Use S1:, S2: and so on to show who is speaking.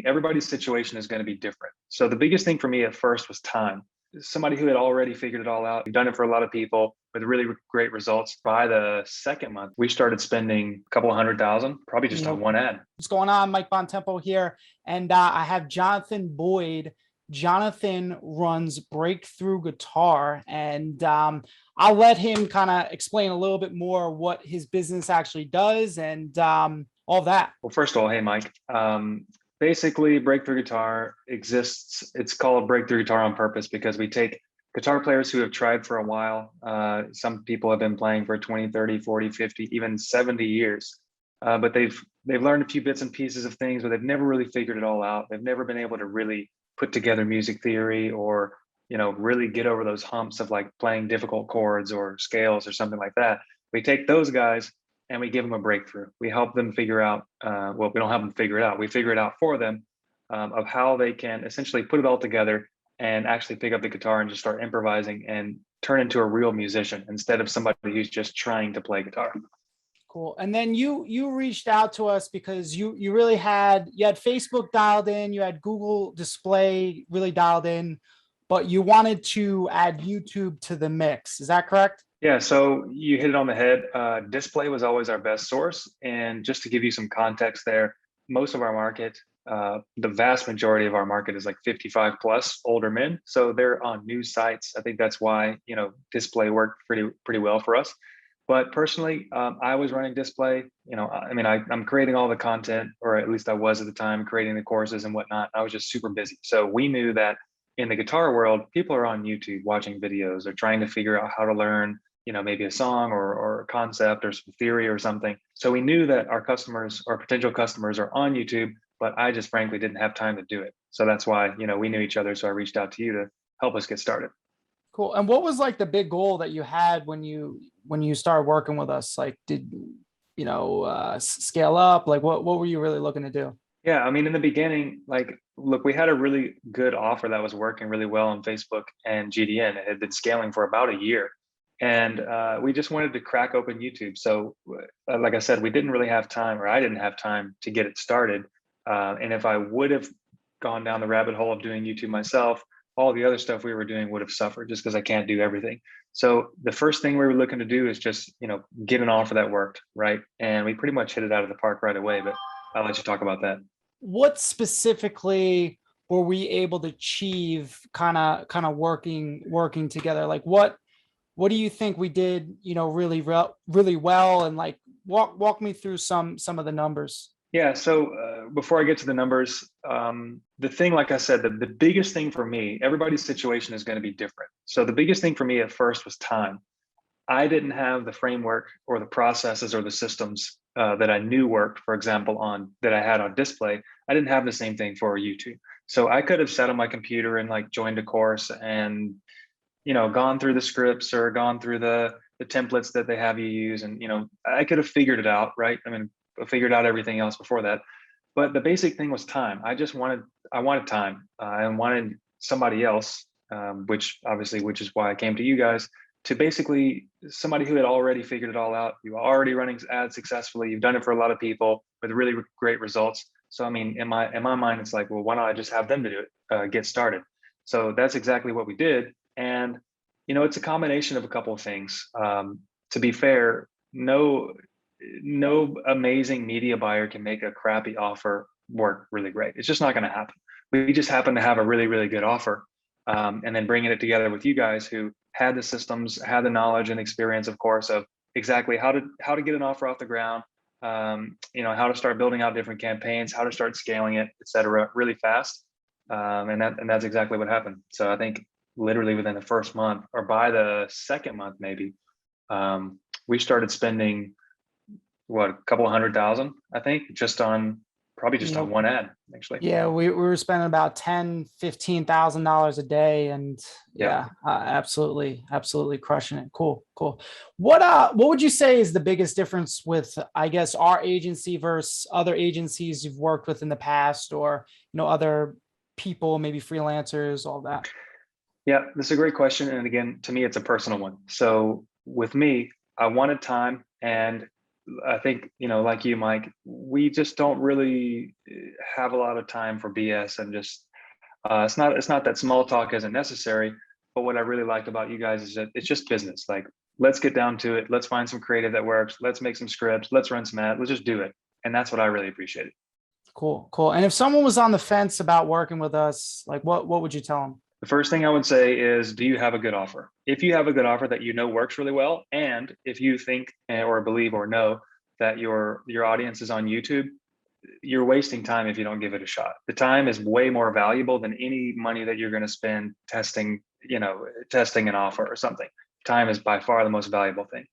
S1: everybody's situation is going to be different. So the biggest thing for me at first was time. Somebody who had already figured it all out, done it for a lot of people with really great results. By the second month, we started spending a couple of $100,000, probably just on one ad.
S2: What's going on? Mike Bontempo here. And I have Jonathan Boyd. Jonathan runs Breakthrough Guitar, and I'll let him kind of explain a little bit more what his business actually does and all that.
S1: Well, first of all, hey, Mike. Basically, Breakthrough Guitar exists. It's called Breakthrough Guitar on purpose because we take guitar players who have tried for a while. Some people have been playing for 20, 30, 40, 50, even 70 years. But they've learned a few bits and pieces of things, but they've never really figured it all out. They've never been able to really put together music theory or, really get over those humps of like playing difficult chords or scales or something like that. We take those guys and we give them a breakthrough. We help them figure out, we don't help them figure it out. We figure it out for them of how they can essentially put it all together and actually pick up the guitar and just start improvising and turn into a real musician instead of somebody who's just trying to play guitar.
S2: Cool. And then you reached out to us because you had Facebook dialed in, you had Google Display really dialed in, but you wanted to add YouTube to the mix. Is that correct?
S1: Yeah, so you hit it on the head. Display was always our best source. And just to give you some context there, most of our market, the vast majority of our market is like 55 plus older men. So they're on news sites. I think that's why, display worked pretty well for us. But personally, I was running display. I'm creating all the content, or at least I was at the time, creating the courses and whatnot. I was just super busy. So we knew that in the guitar world, people are on YouTube watching videos or trying to figure out how to learn, maybe a song or a concept or some theory or something. So we knew that our customers or potential customers are on YouTube, but I just frankly didn't have time to do it. So that's why, we knew each other. So I reached out to you to help us get started.
S2: Cool. And what was like the big goal that you had when you started working with us? Like, did scale up? Like, what were you really looking to do?
S1: Yeah, I mean, in the beginning, look, we had a really good offer that was working really well on Facebook and GDN. It had been scaling for about a year, and we just wanted to crack open YouTube. So, like I said, we didn't really have time, or I didn't have time to get it started. And if I would have gone down the rabbit hole of doing YouTube myself, all the other stuff we were doing would have suffered just because I can't do everything. So the first thing we were looking to do is just, get an offer that worked, right? And we pretty much hit it out of the park right away, but I'll let you talk about that.
S2: What specifically were we able to achieve kind of working together? Like what do you think we did, really well? And like, walk me through some of the numbers.
S1: Yeah. So before I get to the numbers, the thing, like I said, the biggest thing for me, everybody's situation is going to be different. So the biggest thing for me at first was time. I didn't have the framework or the processes or the systems that I knew worked, for example, that I had on display. I didn't have the same thing for YouTube. So I could have sat on my computer and like joined a course and, gone through the scripts or gone through the templates that they have you use. And, I could have figured it out, right? I mean, I figured out everything else before that. But the basic thing was time. I wanted time. I wanted somebody else, which is why I came to you guys, to basically somebody who had already figured it all out. You were already running ads successfully. You've done it for a lot of people with really great results. So, I mean, in my mind, it's like, well, why don't I just have them to do it, get started? So that's exactly what we did. And, it's a combination of a couple of things. To be fair, no amazing media buyer can make a crappy offer work really great. It's just not going to happen. We just happen to have a really, really good offer. And then bringing it together with you guys who had the systems, had the knowledge and experience, of course, of exactly how to get an offer off the ground, how to start building out different campaigns, how to start scaling it, et cetera, really fast. And that's exactly what happened. So I think literally within the first month, or by the second month, maybe, we started spending a couple of $100,000, I think, just on one ad, actually.
S2: Yeah, we were spending about $10,000-$15,000 a day, and absolutely crushing it. Cool. What would you say is the biggest difference with, I guess, our agency versus other agencies you've worked with in the past, or other people, maybe freelancers, all that?
S1: Yeah, this is a great question, and again, to me, it's a personal one. So with me, I wanted time, and I think, like you, Mike, we just don't really have a lot of time for BS, and just it's not that small talk isn't necessary, but what I really like about you guys is that it's just business. Like, let's get down to it. Let's find some creative that works. Let's make some scripts. Let's run some ads. Let's just do it. And that's what I really appreciate.
S2: Cool. Cool. And if someone was on the fence about working with us, like what would you tell them?
S1: The first thing I would say is, do you have a good offer? If you have a good offer that works really well, and if you think or believe or know that your audience is on YouTube, you're wasting time if you don't give it a shot. The time is way more valuable than any money that you're going to spend testing an offer or something. Time is by far the most valuable thing.